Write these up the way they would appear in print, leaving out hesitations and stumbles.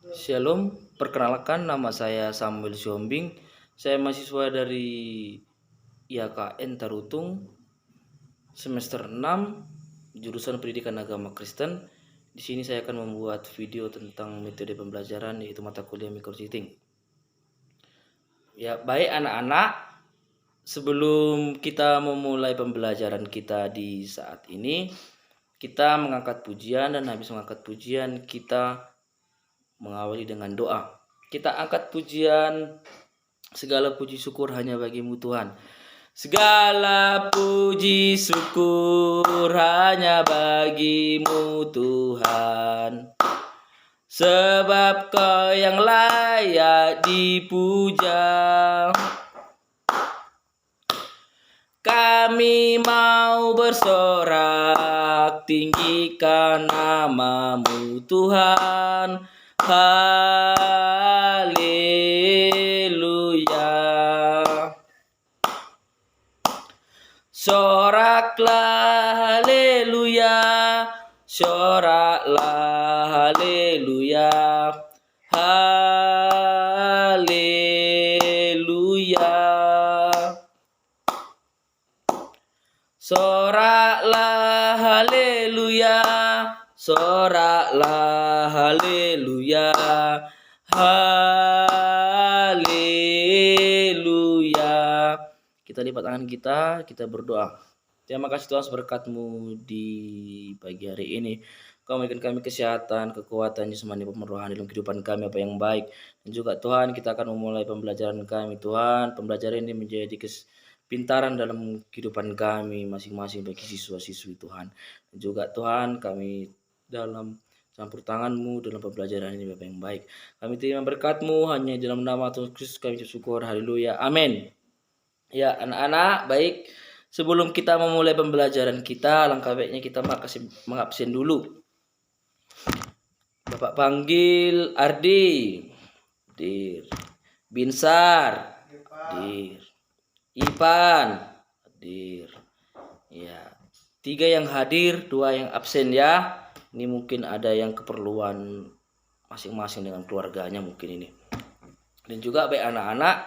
Shalom, perkenalkan nama saya Samuel Siombing. Saya mahasiswa dari IAKN Tarutung semester 6 jurusan Pendidikan Agama Kristen. Di sini saya akan membuat video tentang metode pembelajaran yaitu mata kuliah micrositting. Ya, baik anak-anak, sebelum kita memulai pembelajaran kita di saat ini, kita mengangkat pujian dan habis mengangkat pujian kita mengawali dengan doa. Kita angkat pujian, segala puji syukur hanya bagimu Tuhan. Segala puji syukur hanya bagimu Tuhan. Sebab Kau yang layak dipuja. Kami mau bersorak, tinggikan namamu Tuhan. Haleluya. Soraklah haleluya, soraklah haleluya. Haleluya. Soraklah haleluya, soraklah haleluya. Haleluya. Kita lipat tangan kita berdoa. Terima kasih Tuhan berkat-Mu di pagi hari ini. Kau memberikan kami kesehatan, kekuatan, jasmani, pemerohan dalam kehidupan kami apa yang baik. Dan juga Tuhan, kita akan memulai pembelajaran kami Tuhan. Pembelajaran ini menjadi pintaran dalam kehidupan kami masing-masing bagi siswa-siswi Tuhan. Dan juga Tuhan, kami dalam campur tangan-Mu dalam pembelajaran ini Bapak yang baik. Kami terima berkat-Mu hanya dalam nama Tuhan Kristus kami bersyukur. Haleluya. Amin. Ya anak-anak, baik. Sebelum kita memulai pembelajaran kita, langkah baiknya kita mengabsen dulu. Bapak panggil Ardi, Dir. Binsar, Dir. Ipan, hadir. Ya, 3 yang hadir, 2 yang absen ya. Ini mungkin ada yang keperluan masing-masing dengan keluarganya mungkin ini. Dan juga baik anak-anak,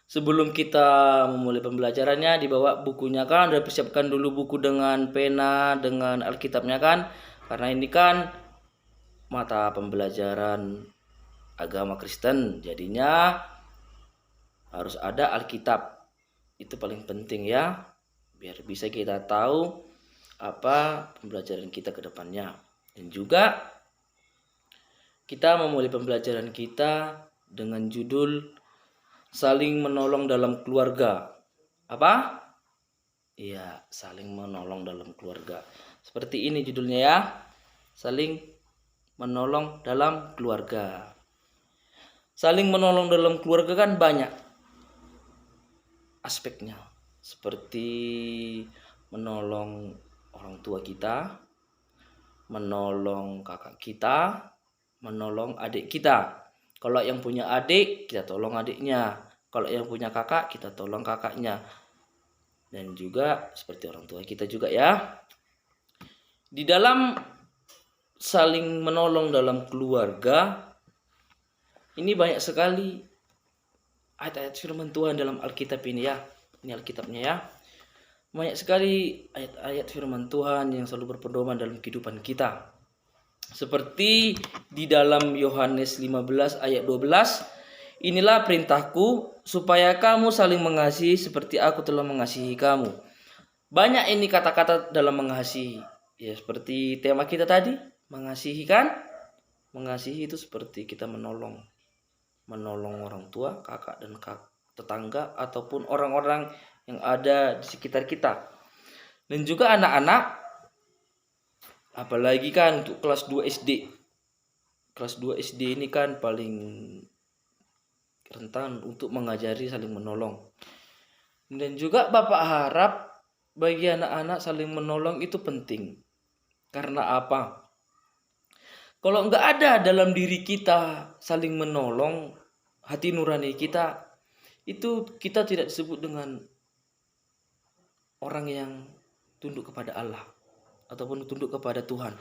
sebelum kita memulai pembelajarannya, dibawa bukunya kan, udah persiapkan dulu buku dengan pena, dengan Alkitabnya kan. Karena ini kan mata pembelajaran agama Kristen, jadinya harus ada Alkitab. Itu paling penting ya, biar bisa kita tahu apa pembelajaran kita ke depannya. Dan juga kita memulai pembelajaran kita dengan judul saling menolong dalam keluarga. Apa? Iya, saling menolong dalam keluarga. Seperti ini judulnya ya. Saling menolong dalam keluarga. Saling menolong dalam keluarga kan banyak aspeknya. Seperti menolong orang tua kita, menolong kakak kita, menolong adik kita. Kalau yang punya adik, kita tolong adiknya. Kalau yang punya kakak, kita tolong kakaknya. Dan juga seperti orang tua kita juga ya. Di dalam saling menolong dalam keluarga, ini banyak sekali ayat-ayat firman Tuhan dalam Alkitab ini ya. Ini Alkitabnya ya. Banyak sekali ayat-ayat firman Tuhan yang selalu berpedoman dalam kehidupan kita. Seperti di dalam Yohanes 15 ayat 12, inilah perintahku supaya kamu saling mengasihi seperti aku telah mengasihi kamu. Banyak ini kata-kata dalam mengasihi. Ya seperti tema kita tadi, mengasihi kan? Mengasihi itu seperti kita menolong orang tua, kakak dan tetangga ataupun orang-orang yang ada di sekitar kita. Dan juga anak-anak, apalagi kan untuk kelas 2 SD. Kelas 2 SD ini kan paling rentan untuk mengajari saling menolong. Dan juga Bapak harap bagi anak-anak saling menolong itu penting. Karena apa? Kalau nggak ada dalam diri kita saling menolong, hati nurani kita, itu kita tidak disebut dengan orang yang tunduk kepada Allah ataupun tunduk kepada Tuhan.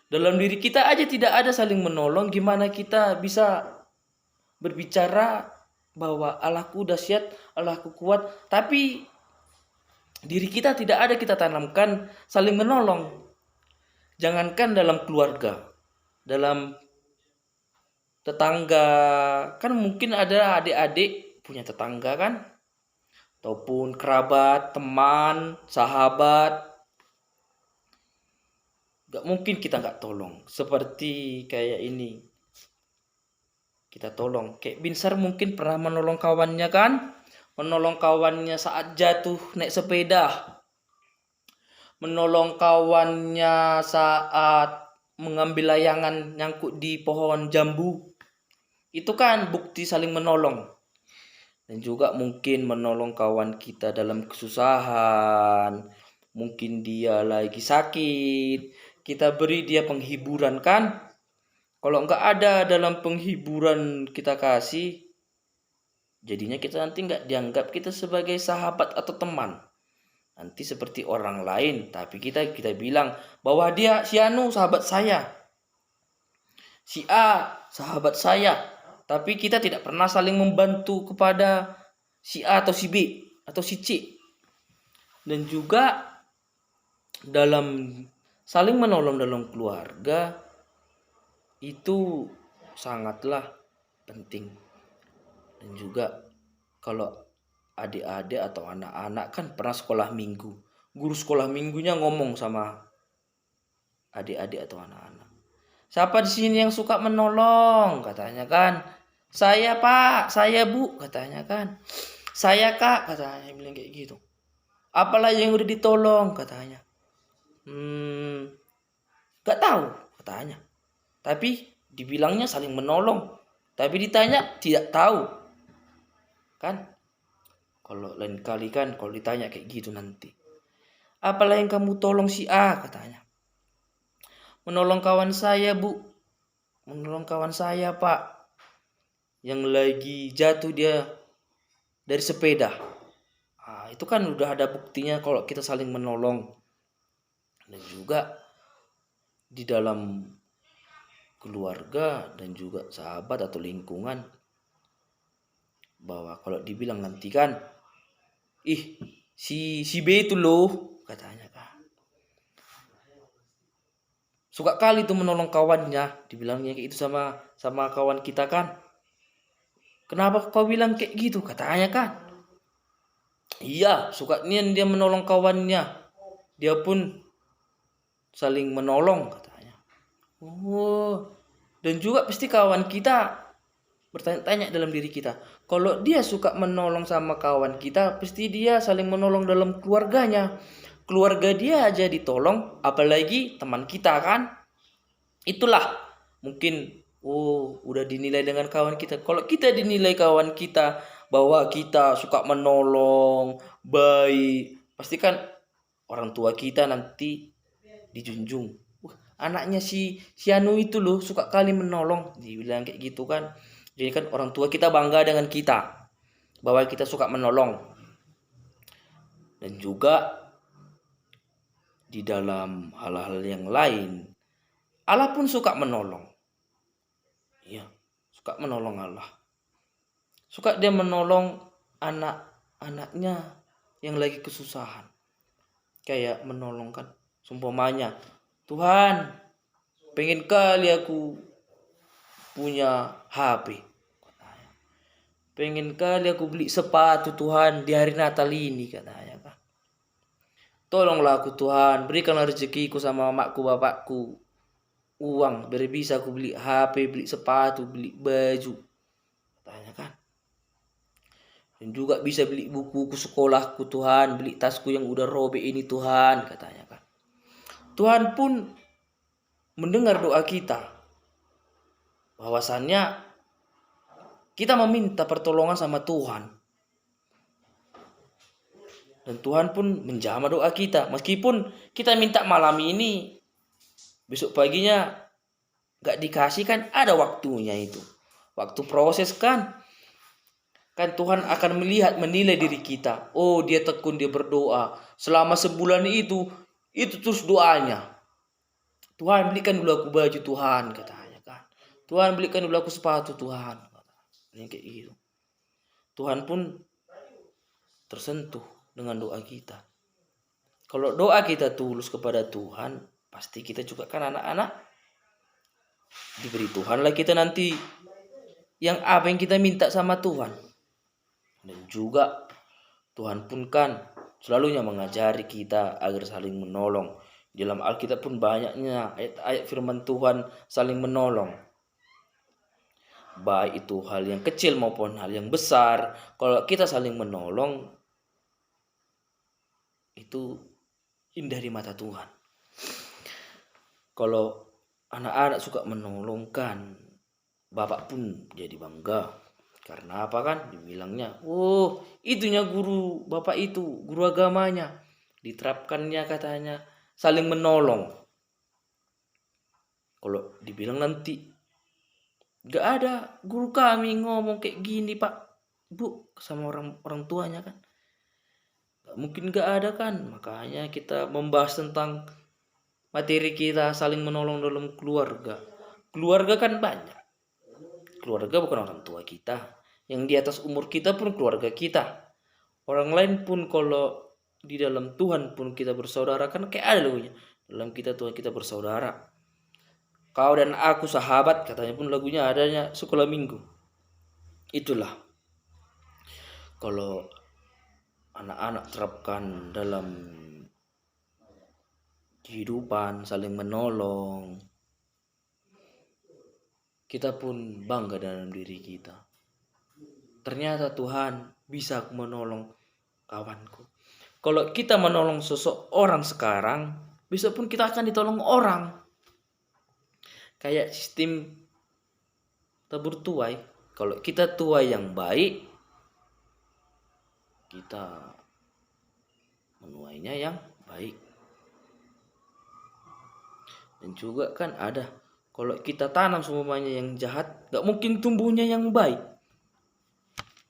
Dalam diri kita aja tidak ada saling menolong, gimana kita bisa berbicara bahwa Allahku dahsyat, Allahku kuat, tapi diri kita tidak ada kita tanamkan saling menolong. Jangankan dalam keluarga, dalam tetangga, kan mungkin ada adik-adik punya tetangga kan, ataupun kerabat, teman, sahabat. Gak mungkin kita gak tolong. Seperti kayak ini, kita tolong. Kayak Binsar mungkin pernah menolong kawannya kan, menolong kawannya saat jatuh naik sepeda, menolong kawannya saat mengambil layangan nyangkut di pohon jambu. Itu kan bukti saling menolong. Dan juga mungkin menolong kawan kita dalam kesusahan. Mungkin dia lagi sakit, kita beri dia penghiburan kan. Kalau nggak ada dalam penghiburan kita kasih, jadinya kita nanti nggak dianggap kita sebagai sahabat atau teman. Nanti seperti orang lain, tapi kita bilang bahwa dia si Anu sahabat saya, si A sahabat saya. Tapi kita tidak pernah saling membantu kepada si A atau si B atau si C. Dan juga dalam saling menolong dalam keluarga itu sangatlah penting. Dan juga kalau adik-adik atau anak-anak kan pernah sekolah minggu, guru sekolah minggunya ngomong sama adik-adik atau anak-anak, siapa di sini yang suka menolong, katanya kan. Saya Pak, saya Bu, katanya kan. Saya Kak, katanya bilang kayak gitu. Apalah yang udah ditolong, katanya. Gak tahu, katanya. Tapi dibilangnya saling menolong. Tapi ditanya tidak tahu. Kan? Kalau lain kali kan, kalau ditanya kayak gitu nanti, apalah yang kamu tolong si A, katanya. Menolong kawan saya Bu, menolong kawan saya Pak, yang lagi jatuh dia dari sepeda. Itu kan udah ada buktinya kalau kita saling menolong. Dan juga di dalam keluarga dan juga sahabat atau lingkungan, bahwa kalau dibilang nanti kan, si B itu loh, katanya kan, suka kali tuh menolong kawannya, dibilangnya kayak itu sama kawan kita kan. Kenapa kau bilang kayak gitu, katanya kan. Iya, sukanya dia menolong kawannya, dia pun saling menolong, katanya. Dan juga pasti kawan kita bertanya-tanya dalam diri kita, kalau dia suka menolong sama kawan kita, pasti dia saling menolong dalam keluarganya. Keluarga dia aja ditolong, apalagi teman kita kan. Itulah mungkin udah dinilai dengan kawan kita. Kalau kita dinilai kawan kita bahwa kita suka menolong, baik, pasti kan orang tua kita nanti dijunjung. Anaknya si Anu itu loh suka kali menolong, dibilang kayak gitu kan. Jadi kan orang tua kita bangga dengan kita bahwa kita suka menolong. Dan juga di dalam hal-hal yang lain, Allah pun suka menolong. Iya, suka menolong Allah. Suka dia menolong anak-anaknya yang lagi kesusahan. Kayak menolong kan, seumpamanya, Tuhan, pengen kali aku punya HP. Pengen kali aku beli sepatu Tuhan di hari Natal ini, katanya kan. Tolonglah aku Tuhan, berikanlah rezekiku sama mamaku bapakku uang biar bisa aku beli HP, beli sepatu, beli baju, katanya kan. Dan juga bisa beli buku sekolahku Tuhan, beli tasku yang udah robek ini Tuhan, katanya kan. Tuhan pun mendengar doa kita, bahwasannya kita meminta pertolongan sama Tuhan. Dan Tuhan pun menjamah doa kita. Meskipun kita minta malam ini, besok paginya gak dikasih kan, ada waktunya itu. Waktu proses kan. Kan Tuhan akan menilai diri kita. Oh, dia tekun, dia berdoa. Selama sebulan itu terus doanya. Tuhan belikan dulu aku baju Tuhan katanya kan. Tuhan belikan dulu aku sepatu Tuhan. Ini kayak gitu. Tuhan pun tersentuh dengan doa kita. Kalau doa kita tulus kepada Tuhan, pasti kita juga kan anak-anak diberi Tuhan lah kita nanti yang apa yang kita minta sama Tuhan. Dan juga Tuhan pun kan selalunya mengajari kita agar saling menolong. Dalam Alkitab pun banyaknya ayat-ayat firman Tuhan saling menolong. Baik itu hal yang kecil maupun hal yang besar. Kalau kita saling menolong, itu indah di mata Tuhan. Kalau anak-anak suka menolongkan, bapak pun jadi bangga. Karena apa kan? Dibilangnya, oh itunya guru bapak itu, guru agamanya. Diterapkannya katanya saling menolong. Kalau dibilang nanti, gak ada guru kami ngomong kayak gini pak, bu, sama orang tuanya kan. Mungkin gak ada kan. Makanya kita membahas tentang materi kita saling menolong dalam keluarga. Keluarga kan banyak. Keluarga bukan orang tua kita. Yang di atas umur kita pun keluarga kita. Orang lain pun kalau di dalam Tuhan pun kita bersaudara kan kayak ada lagunya. Dalam kita Tuhan kita bersaudara. Kau dan aku sahabat katanya pun lagunya adanya sekolah minggu. Itulah. Kalau anak-anak terapkan dalam kehidupan saling menolong, kita pun bangga dalam diri kita. Ternyata Tuhan bisa menolong kawanku. Kalau kita menolong seseorang sekarang, besok pun kita akan ditolong orang. Kayak sistem tabur tuai. Kalau kita tuai yang baik, kita menuainya yang baik. Dan juga kan ada, kalau kita tanam semuanya yang jahat, gak mungkin tumbuhnya yang baik.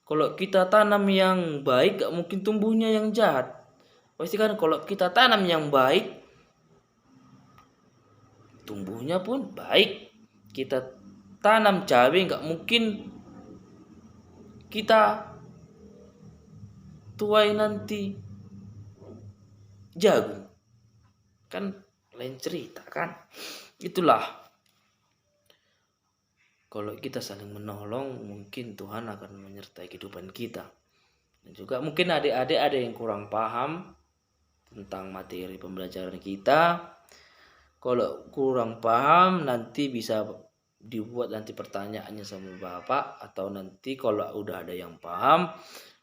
Kalau kita tanam yang baik, gak mungkin tumbuhnya yang jahat. Pasti kan kalau kita tanam yang baik, tumbuhnya pun baik. Kita tanam cabai, gak mungkin kita tuai nanti jagung. Kan lain cerita kan. Itulah. Kalau kita saling menolong, mungkin Tuhan akan menyertai kehidupan kita. Dan juga mungkin adik-adik ada yang kurang paham tentang materi pembelajaran kita. Kalau kurang paham nanti bisa dibuat nanti pertanyaannya sama Bapak. Atau nanti kalau udah ada yang paham,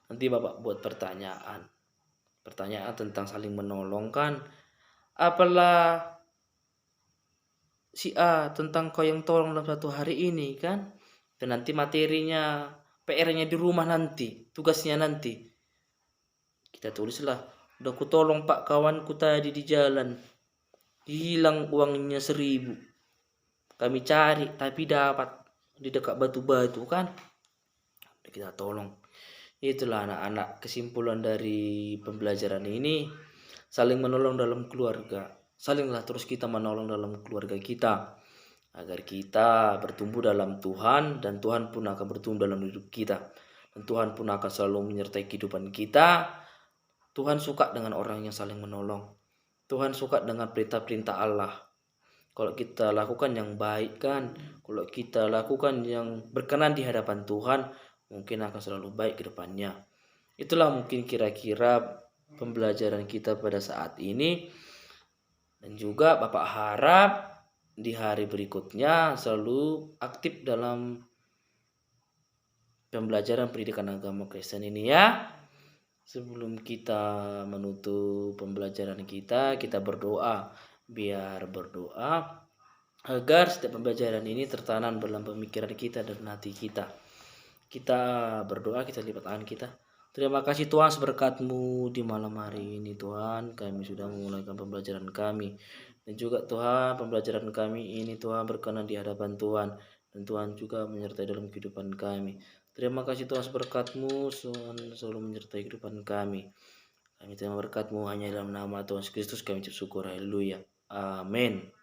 nanti Bapak buat pertanyaan. Pertanyaan tentang saling menolong kan. Apalah si A tentang kau yang tolong dalam satu hari ini kan. Dan nanti materinya, PR-nya di rumah nanti, tugasnya nanti. Kita tulislah, udah ku tolong pak kawanku tadi di jalan. Hilang uangnya 1.000. Kami cari tapi dapat di dekat batu-batu kan. Kita tolong. Itulah anak-anak kesimpulan dari pembelajaran ini. Saling menolong dalam keluarga. Salinglah terus kita menolong dalam keluarga kita. Agar kita bertumbuh dalam Tuhan. Dan Tuhan pun akan bertumbuh dalam hidup kita. Dan Tuhan pun akan selalu menyertai kehidupan kita. Tuhan suka dengan orang yang saling menolong. Tuhan suka dengan perintah-perintah Allah. Kalau kita lakukan yang baik kan, kalau kita lakukan yang berkenan di hadapan Tuhan, mungkin akan selalu baik ke depannya. Itulah mungkin kira-kira pembelajaran kita pada saat ini. Dan juga Bapak harap di hari berikutnya selalu aktif dalam pembelajaran pendidikan agama Kristen ini ya. Sebelum kita menutup pembelajaran kita berdoa. Biar berdoa agar setiap pembelajaran ini tertanam dalam pemikiran kita dan hati kita. Kita berdoa, kita lipat tangan kita. Terima kasih Tuhan berkat-Mu di malam hari ini Tuhan. Kami sudah memulaikan pembelajaran kami. Dan juga Tuhan pembelajaran kami ini Tuhan berkenan di hadapan Tuhan. Dan Tuhan juga menyertai dalam kehidupan kami. Terima kasih Tuhan berkat-Mu selalu menyertai kehidupan kami. Kami terima berkat-Mu hanya dalam nama Tuhan Yesus Kristus kami ucap syukur. Haleluya. Amin.